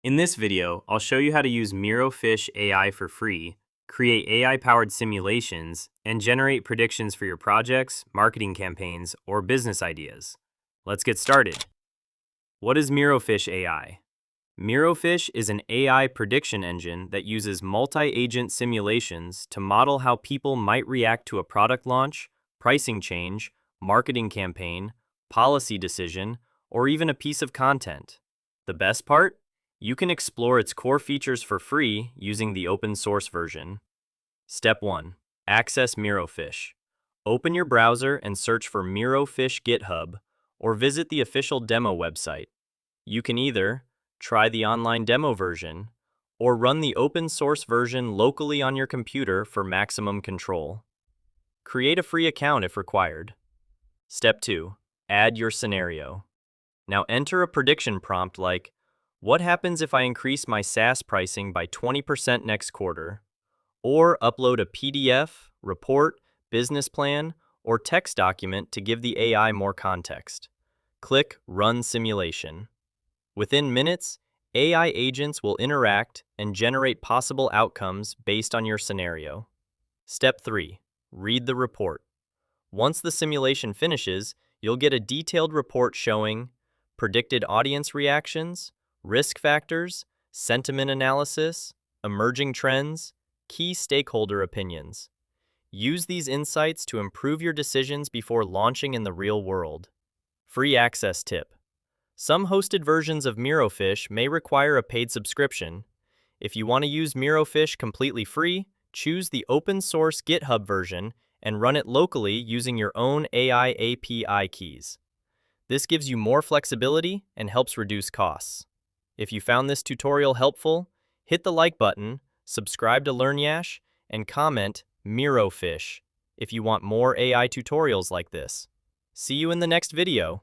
In this video, I'll show you how to use MiroFish AI for free, create AI-powered simulations, and generate predictions for your projects, marketing campaigns, or business ideas. Let's get started. What is MiroFish AI? MiroFish is an AI prediction engine that uses multi-agent simulations to model how people might react to a product launch, pricing change, marketing campaign, policy decision, or even a piece of content. The best part? You can explore its core features for free using the open source version. Step 1. Access MiroFish. Open your browser and search for MiroFish GitHub or visit the official demo website. You can either try the online demo version or run the open source version locally on your computer for maximum control. Create a free account if required. Step 2. Add your scenario. Now enter a prediction prompt like, what happens if I increase my SaaS pricing by 20% next quarter? Or upload a PDF, report, business plan, or text document to give the AI more context. Click Run Simulation. Within minutes, AI agents will interact and generate possible outcomes based on your scenario. Step 3. Read the report. Once the simulation finishes, you'll get a detailed report showing predicted audience reactions, risk factors, sentiment analysis, emerging trends, key stakeholder opinions. Use these insights to improve your decisions before launching in the real world. Free access tip. Some hosted versions of MiroFish may require a paid subscription. If you want to use MiroFish completely free, choose the open source GitHub version and run it locally using your own AI API keys. This gives you more flexibility and helps reduce costs. If you found this tutorial helpful, hit the like button, subscribe to LrnYash, and comment MiroFish if you want more AI tutorials like this. See you in the next video.